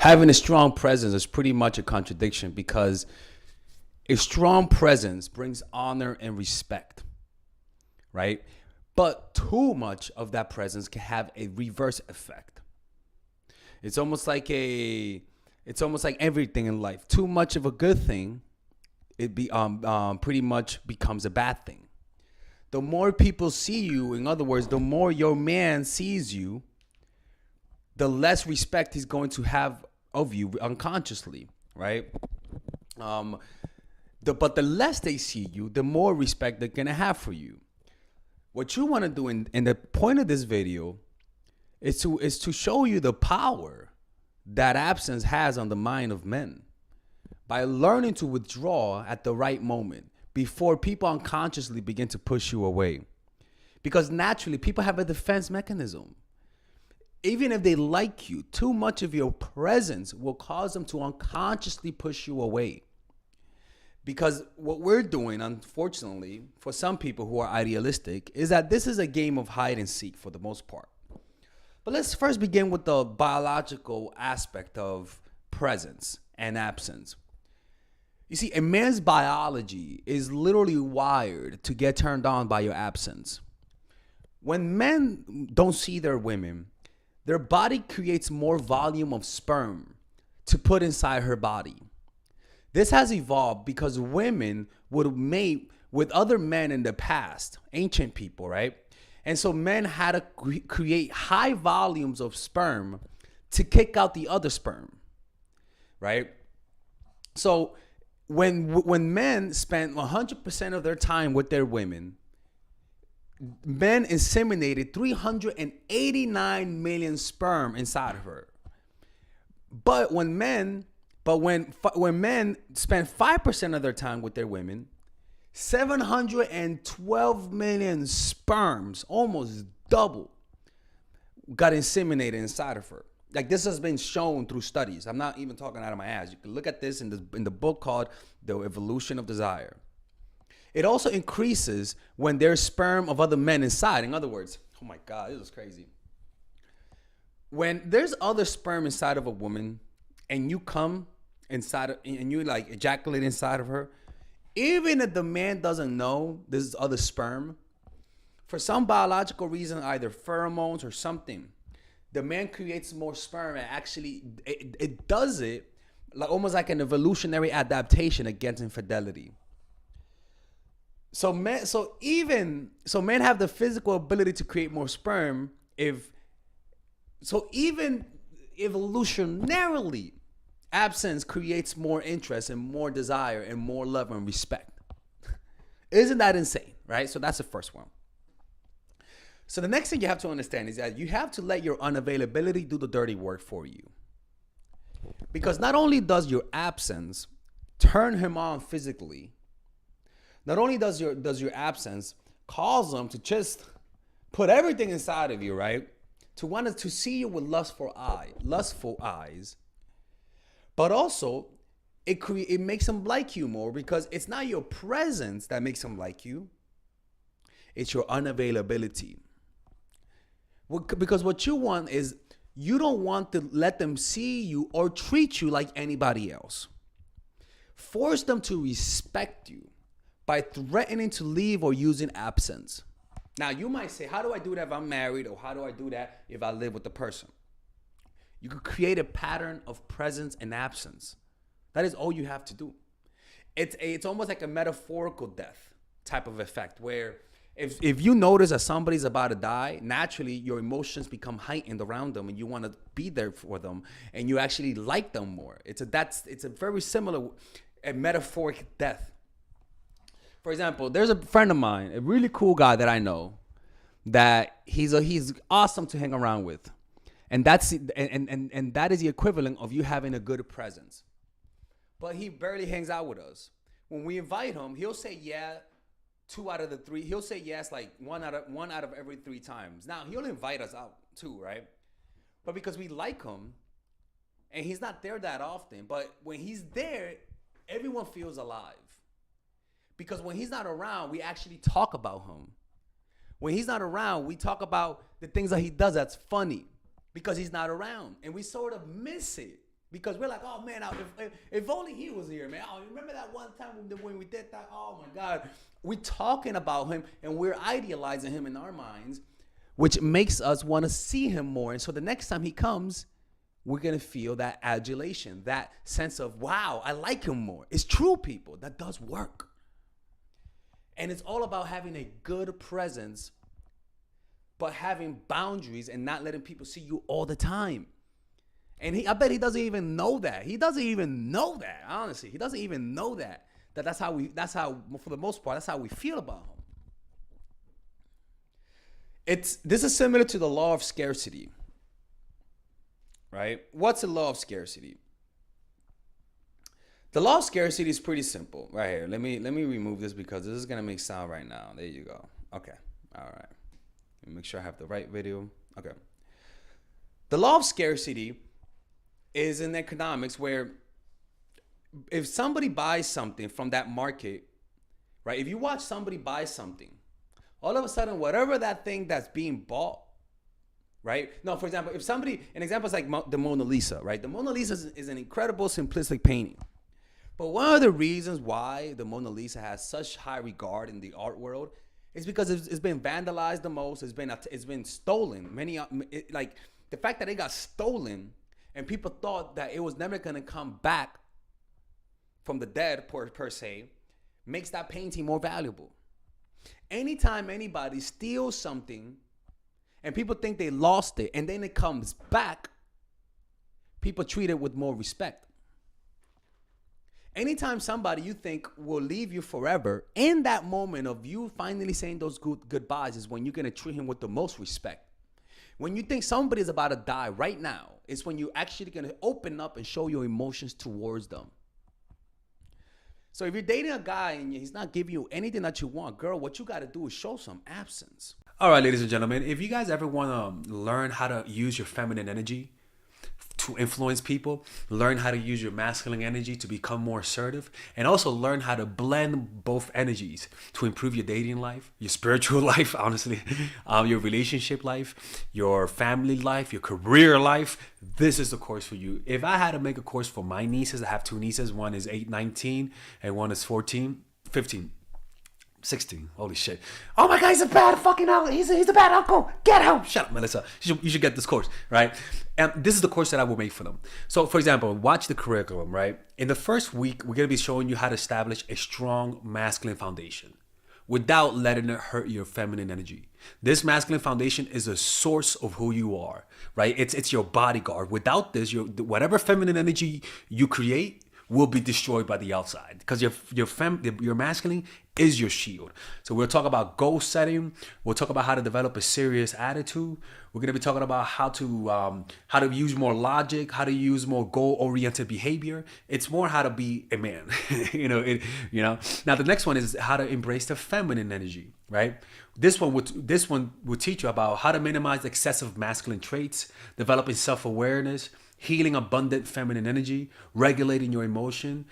Having a strong presence is pretty much a contradiction because a strong presence brings honor and respect, right? But too much of that presence can have a reverse effect. It's almost like everything in life. Too much of a good thing, pretty much becomes a bad thing. The more people see you, in other words, the more your man sees you, the less respect he's going to have of you unconsciously, right? But the less they see you, the more respect they're gonna have for you. What you want to do, and the point of this video is to show you the power that absence has on the mind of men by learning to withdraw at the right moment before people unconsciously begin to push you away. Because naturally, people have a defense mechanism. Even if they like you, too much of your presence will cause them to unconsciously push you away. Because what we're doing, unfortunately, for some people who are idealistic, is that this is a game of hide and seek for the most part. But let's first begin with the biological aspect of presence and absence. You see, a man's biology is literally wired to get turned on by your absence. When men don't see their women, their body creates more volume of sperm to put inside her body. This has evolved because women would mate with other men in the past, ancient people, right? And so men had to create high volumes of sperm to kick out the other sperm, right? So when men spent 100% of their time with their women, men inseminated 389 million sperm inside of her. But when men spend 5% of their time with their women, 712 million sperms, almost double, got inseminated inside of her. Like, this has been shown through studies. I'm not even talking out of my ass. You can look at this in the book called The Evolution of Desire. It also increases when there's sperm of other men inside. In other words, oh my God, this is crazy. When there's other sperm inside of a woman and you come inside of, and you like ejaculate inside of her, even if the man doesn't know this is other sperm, for some biological reason, either pheromones or something, the man creates more sperm and actually it does it like almost like an evolutionary adaptation against infidelity. So men have the physical ability to create more sperm even evolutionarily, absence creates more interest and more desire and more love and respect. Isn't that insane, right? So that's the first one. So the next thing you have to understand is that you have to let your unavailability do the dirty work for you. Because not only does your absence turn him on physically, not only does your absence cause him to just put everything inside of you, right? To want to see you with lustful eyes, but also it makes him like you more, because it's not your presence that makes him like you, it's your unavailability. Because what you want is, you don't want to let them see you or treat you like anybody else. Force them to respect you by threatening to leave or using absence. Now, you might say, how do I do that if I'm married? Or how do I do that if I live with the person? You could create a pattern of presence and absence. That is all you have to do. It's almost like a metaphorical death type of effect, where if you notice that somebody's about to die, naturally your emotions become heightened around them and you want to be there for them and you actually like them more. It's a very similar metaphoric death. For example, there's a friend of mine, a really cool guy that I know, that he's awesome to hang around with. And that is the equivalent of you having a good presence. But he barely hangs out with us. When we invite him, he'll say yeah 2 out of the 3. He'll say yes like one out of every 3 times. Now, he'll invite us out too, right? But because we like him, and he's not there that often, but when he's there, everyone feels alive. Because when he's not around, we actually talk about him. When he's not around, we talk about the things that he does that's funny, because he's not around. And we sort of miss it Because we're like, oh man, if only he was here, man. Oh, remember that one time when we did that? Oh my God. We're talking about him and we're idealizing him in our minds, which makes us want to see him more. And so the next time he comes, we're going to feel that adulation, that sense of, wow, I like him more. It's true, people. That does work. And it's all about having a good presence, but having boundaries and not letting people see you all the time. And I bet he doesn't even know that. He doesn't even know that, honestly. He doesn't even know that. That's how, for the most part, that's how we feel about him. This is similar to the law of scarcity, right? What's the law of scarcity? The law of scarcity is pretty simple. Right here. Let me remove this because this is gonna make sound right now. There you go. Okay. All right. Let me make sure I have the right video. Okay. The law of scarcity is in economics where if somebody buys something from that market, right? If you watch somebody buy something, all of a sudden, whatever that thing that's being bought, right? No, for example, if somebody, an example is like the Mona Lisa, right? The Mona Lisa is an incredible simplistic painting. But one of the reasons why the Mona Lisa has such high regard in the art world is because it's been vandalized the most. It's been stolen. Like the fact that it got stolen and people thought that it was never gonna come back from the dead per se, makes that painting more valuable. Anytime anybody steals something and people think they lost it and then it comes back, people treat it with more respect. Anytime somebody you think will leave you forever, in that moment of you finally saying those goodbyes is when you're gonna treat him with the most respect. When you think somebody is about to die right now, it's when you're actually gonna open up and show your emotions towards them. So if you're dating a guy and he's not giving you anything that you want, girl, what you gotta do is show some absence. All right, ladies and gentlemen, if you guys ever wanna learn how to use your feminine energy to influence people, learn how to use your masculine energy to become more assertive, and also learn how to blend both energies to improve your dating life, your spiritual life, honestly, your relationship life, your family life, your career life, this is the course for you. If I had to make a course for my nieces, I have two nieces, one is 19 and one is 15. 16. Holy shit. Oh my God, he's a bad fucking uncle. He's a bad uncle. Get him. Shut up, Melissa. You should get this course, right? And this is the course that I will make for them. So, for example, watch the curriculum, right? In the first week, we're going to be showing you how to establish a strong masculine foundation without letting it hurt your feminine energy. This masculine foundation is a source of who you are, right? It's your bodyguard. Without this, whatever feminine energy you create will be destroyed by the outside because your masculine is your shield. So we'll talk about goal setting. We'll talk about how to develop a serious attitude. We're going to be talking about how to use more logic, how to use more goal-oriented behavior. It's more how to be a man. Now the next one is how to embrace the feminine energy, right? This one will teach you about how to minimize excessive masculine traits, developing self-awareness, healing abundant feminine energy, regulating your emotion,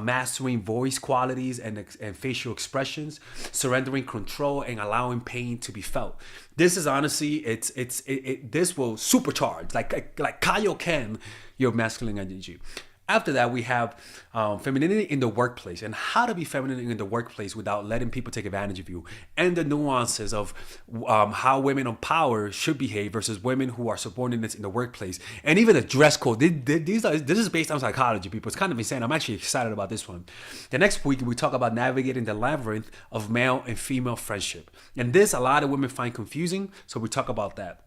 mastering voice qualities and facial expressions, surrendering control and allowing pain to be felt. This is honestly, this will supercharge, like Kaioken, your masculine energy. After that, we have femininity in the workplace and how to be feminine in the workplace without letting people take advantage of you, and the nuances of how women on power should behave versus women who are subordinates in the workplace, and even a dress code. This is based on psychology, people. It's kind of insane. I'm actually excited about this one. The next week, we talk about navigating the labyrinth of male and female friendship. And this, a lot of women find confusing, so we talk about that.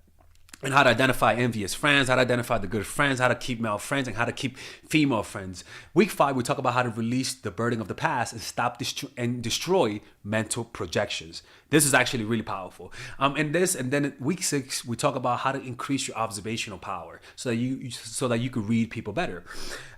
And how to identify envious friends, how to identify the good friends, how to keep male friends, and how to keep female friends. Week 5, we talk about how to release the burden of the past and stop and destroy mental projections. This is actually really powerful. And then week 6, we talk about how to increase your observational power so that you could read people better.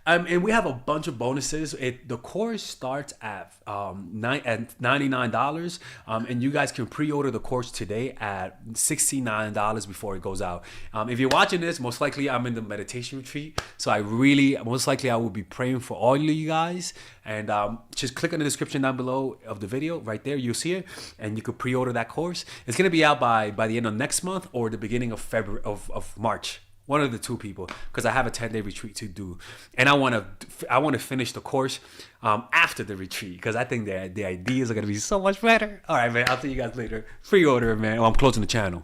And we have a bunch of bonuses. The course starts at $99, and you guys can pre-order the course today at $69 before it goes out. If you're watching this, most likely I'm in the meditation retreat, so I will be praying for all of you guys. And just click on the description down below of the video. Right there, you'll see it, and you could pre-order that course. It's gonna be out by the end of next month or the beginning of February of March. One of the two people, because I have a 10-day retreat to do, and I want to finish the course after the retreat, because I think the ideas are gonna be so much better. All right, man. I'll see you guys later. Pre-order, man. Oh, I'm closing the channel.